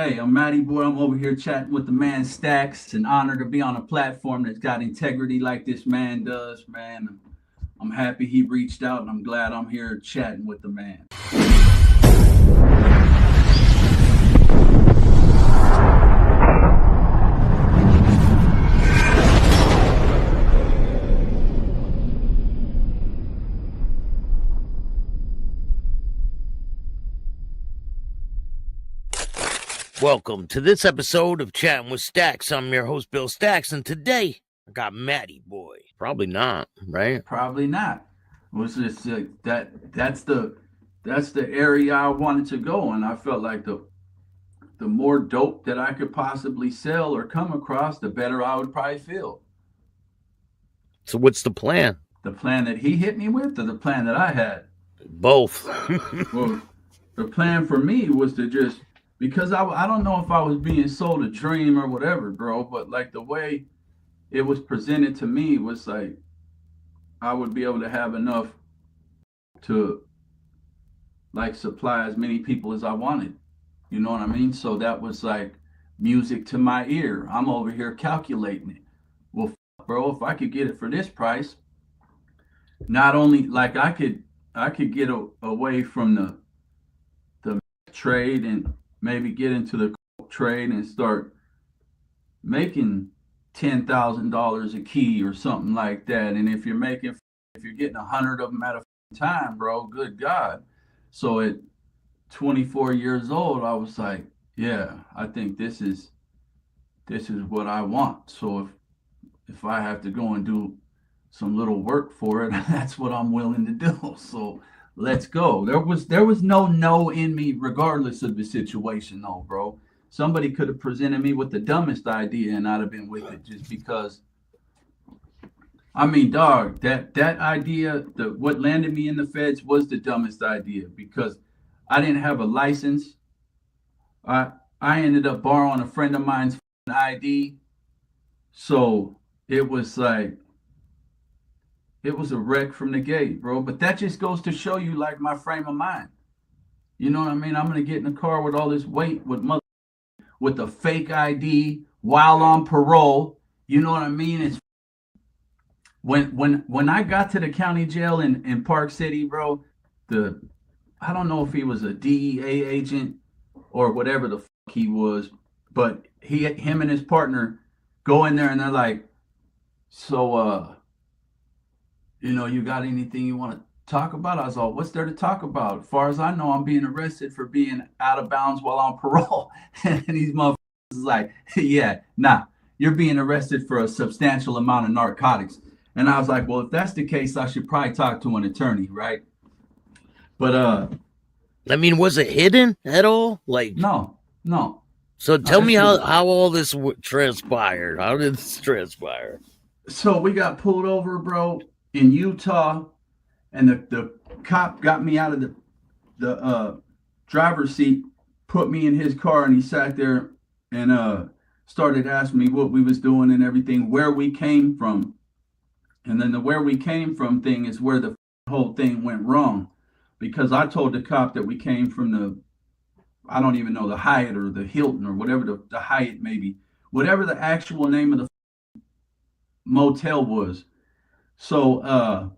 Hey, I'm Matty boy. I'm over here chatting with the man Staxx. It's an honor to be on a platform that's got integrity like this man does, man. I'm happy he reached out and I'm glad I'm here chatting with the man. Welcome to this episode of Chatting with Staxx. I'm your host, Bill Staxx, and today I got Matty boy. Probably not, right? Probably not. It was just that's the area I wanted to go, and I felt like the more dope that I could possibly sell or come across, the better I would probably feel. So what's the plan? The plan that he hit me with, or the plan that I had? Both. Well, the plan for me was to just, because I don't know if I was being sold a dream or whatever, bro, but like the way it was presented to me was like I would be able to have enough to like supply as many people as I wanted. You know what I mean? So that was like music to my ear. I'm over here calculating it. Well, bro, if I could get it for this price, not only like I could get away from the trade and maybe get into the trade and start making $10,000 a key or something like that. And if you're getting 100 of them at a time, bro, good God. So at 24 years old, I was like, yeah, I think this is what I want. So if I have to go and do some little work for it, that's what I'm willing to do. So let's go. There was no in me, regardless of the situation, though, bro. Somebody could have presented me with the dumbest idea, and I'd have been with it just because. I mean, dog, that idea, what landed me in the feds was the dumbest idea because I didn't have a license. I ended up borrowing a friend of mine's ID, so it was like. It was a wreck from the gate, bro. But that just goes to show you, like, my frame of mind. You know what I mean? I'm gonna get in the car with all this weight with a fake ID while on parole. You know what I mean? It's when I got to the county jail in Park City, bro. I don't know if he was a DEA agent or whatever the fuck he was, but him and his partner go in there and they're like, so you got anything you want to talk about? I was like, what's there to talk about? As far as I know, I'm being arrested for being out of bounds while on parole. And these motherfuckers is like, yeah, nah, you're being arrested for a substantial amount of narcotics. And I was like, well, if that's the case, I should probably talk to an attorney, right? But I mean, was it hidden at all? Like no. So tell me how all this transpired. How did this transpire? So we got pulled over, bro, in Utah, and the cop got me out of the driver's seat, put me in his car, and he sat there and started asking me what we was doing and everything, where we came from. And then the where we came from thing is where the whole thing went wrong, because I told the cop that we came from I don't even know, the Hyatt or the Hilton or whatever the Hyatt maybe, whatever the actual name of the motel was. So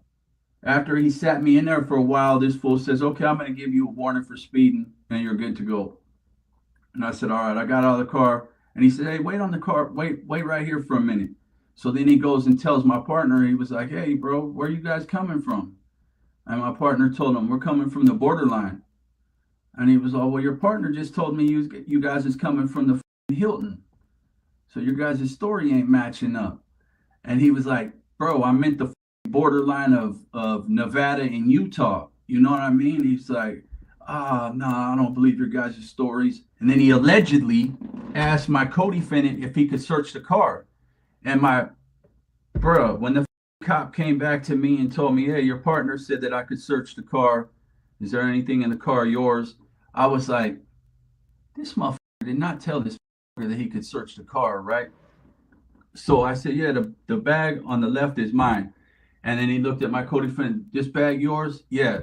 after he sat me in there for a while, this fool says, okay, I'm going to give you a warning for speeding and you're good to go. And I said, all right. I got out of the car and he said, hey, wait on the car. Wait right here for a minute. So then he goes and tells my partner, he was like, hey, bro, where are you guys coming from? And my partner told him, we're coming from the borderline. And he was all, well, your partner just told me you guys is coming from the Hilton. So your guys' story ain't matching up. And he was like, bro, I meant the borderline of Nevada and Utah. You know what I mean? He's like, no, I don't believe your guys' stories. And then he allegedly asked my co-defendant if he could search the car. And when the cop came back to me and told me, hey, your partner said that I could search the car. Is there anything in the car yours? I was like, this motherfucker did not tell this motherfucker that he could search the car, right? So I said, yeah, the bag on the left is mine. And then he looked at my co-defendant, this bag yours? Yeah.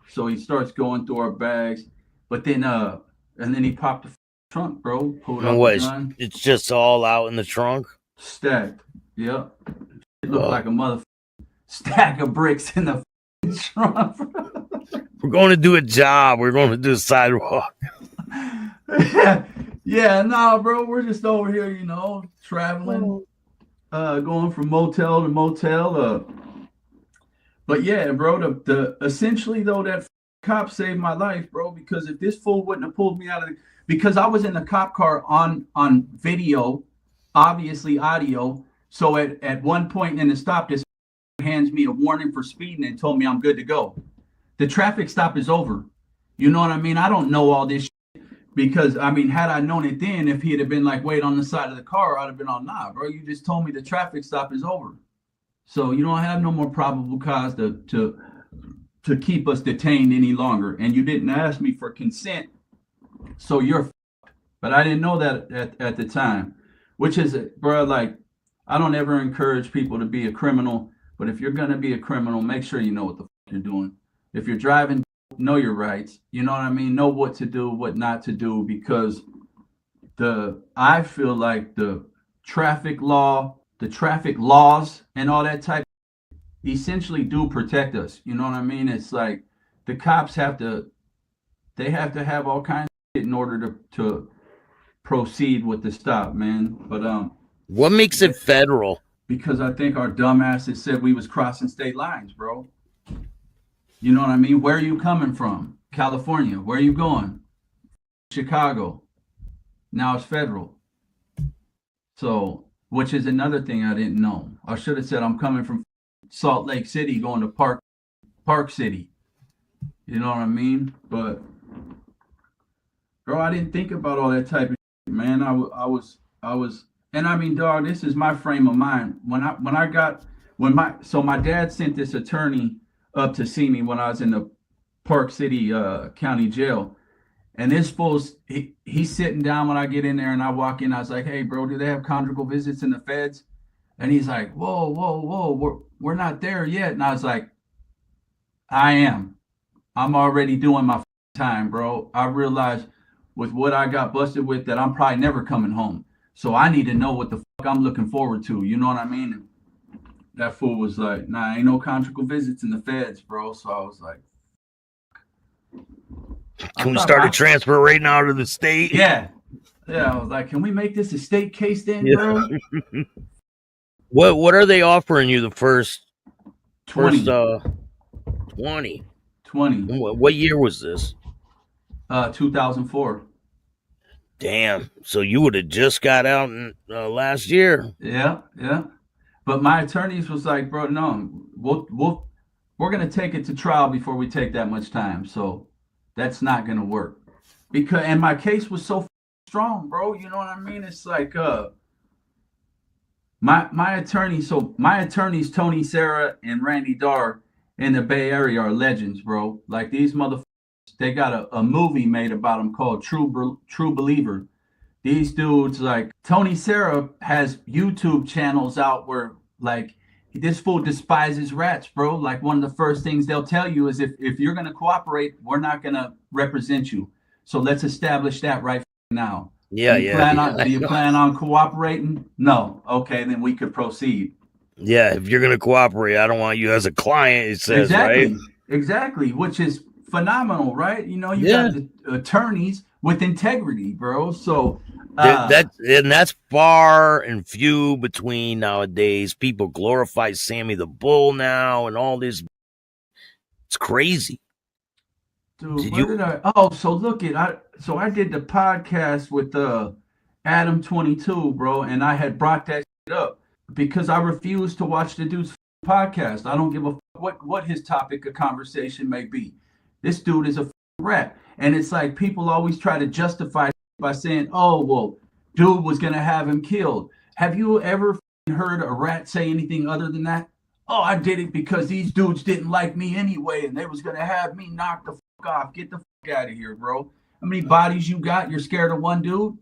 So he starts going through our bags. But then, and then he popped the trunk, bro. Pulled And out the what? gun. It's just all out in the trunk. Stacked. Yep. It looked like a mother stack of bricks in the trunk. We're going to do a job. We're going to do a sidewalk. Yeah, nah, bro. We're just over here, traveling, going from motel to motel. But yeah, bro, the essentially though that cop saved my life, bro, because if this fool wouldn't have pulled me out of the, because I was in the cop car on video, obviously audio. So at one point in the stop, this hands me a warning for speeding and told me I'm good to go. The traffic stop is over. You know what I mean? I don't know all this shit because I mean, had I known it then, if he'd have been like, wait on the side of the car, I'd have been on, nah, bro. You just told me the traffic stop is over. So you don't have no more probable cause to keep us detained any longer. And you didn't ask me for consent. So you're but I didn't know that at the time. Which is, bro, like, I don't ever encourage people to be a criminal, but if you're gonna be a criminal, make sure you know what the you're doing. If you're driving, know your rights. You know what I mean? Know what to do, what not to do, because I feel like the traffic laws and all that type essentially do protect us. You know what I mean? It's like the cops have to have all kinds of shit in order to proceed with the stop, man. But what makes it federal? Because I think our dumbasses said we was crossing state lines, bro. You know what I mean? Where are you coming from? California. Where are you going? Chicago. Now it's federal. So, which is another thing I didn't know. I should have said I'm coming from Salt Lake City going to Park City. You know what I mean? But bro, I didn't think about all that type of shit, man. I was and I mean, dog, this is my frame of mind. My dad sent this attorney up to see me when I was in the Park City County Jail. And this fool's he's sitting down when I get in there and I walk in. I was like, hey, bro, do they have conjugal visits in the feds? And he's like, whoa, we're not there yet. And I was like, I am. I'm already doing my time, bro. I realized with what I got busted with that I'm probably never coming home. So I need to know what the fuck I'm looking forward to. You know what I mean? And that fool was like, nah, ain't no conjugal visits in the feds, bro. So I was like, can we start a transfer right now to the state? Yeah. I was like, can we make this a state case then, bro? What are they offering you the first 20. 20. What year was this? 2004. Damn. So you would have just got out in, last year. Yeah. But my attorneys was like, bro, no, we're gonna take it to trial before we take that much time. So that's not gonna work. And my case was so strong, bro. You know what I mean? It's like my attorneys, Tony Serra and Randy Dar in the Bay Area are legends, bro. Like these motherfuckers, they got a movie made about them called True Believer. These dudes, like Tony Serra has YouTube channels out where like this fool despises rats, bro. Like one of the first things they'll tell you is if you're gonna cooperate, we're not gonna represent you. So let's establish that right now. Yeah, do you plan on cooperating? No. Okay, then we could proceed. Yeah, if you're gonna cooperate, I don't want you as a client. It says right. Exactly, which is phenomenal, right? You know, you got the attorneys with integrity, bro. So that's far and few between nowadays. People glorify Sammy the Bull now and all this. It's crazy. Dude, I did the podcast with Adam 22, bro, and I had brought that shit up because I refuse to watch the dude's podcast. I don't give a what his topic of conversation may be. This dude is a rat. And it's like people always try to justify by saying, oh, well, dude was going to have him killed. Have you ever heard a rat say anything other than that? Oh, I did it because these dudes didn't like me anyway, and they was going to have me knocked the fuck off. Get the fuck out of here, bro. How many bodies you got? You're scared of one dude?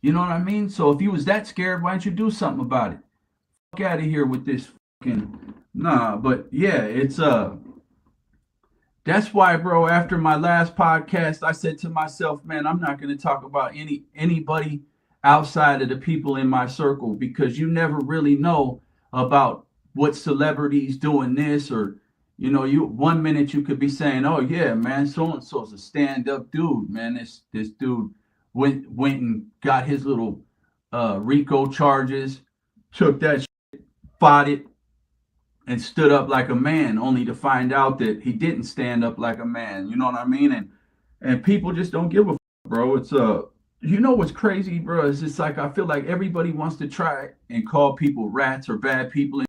You know what I mean? So if you was that scared, why don't you do something about it? Fuck out of here with this fucking... Nah, but yeah, it's... That's why, bro, after my last podcast, I said to myself, man, I'm not going to talk about anybody outside of the people in my circle, because you never really know about what celebrities doing this, or you 1 minute you could be saying, oh yeah, man, so and so's a stand-up dude, man. This dude went and got his little RICO charges, took that, fought it, and stood up like a man, only to find out that he didn't stand up like a man. You know what I mean? And people just don't give a bro. It's what's crazy, bro? It's just like I feel like everybody wants to try and call people rats or bad people,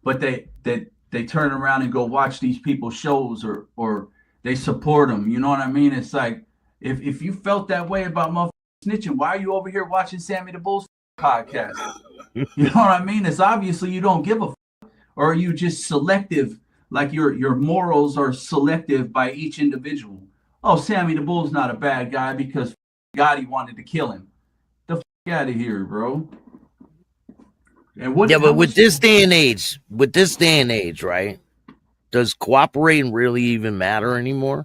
but they turn around and go watch these people's shows, or they support them. You know what I mean? It's like, if you felt that way about motherfuckers snitching, why are you over here watching Sammy the Bull's podcast? You know what I mean? It's obviously you don't give a or are you just selective, like your morals are selective by each individual? Oh, Sammy the Bull's not a bad guy because Gotti wanted to kill him. The out of here, bro. And what? Yeah, but How with much? this day and age, right? Does cooperating really even matter anymore?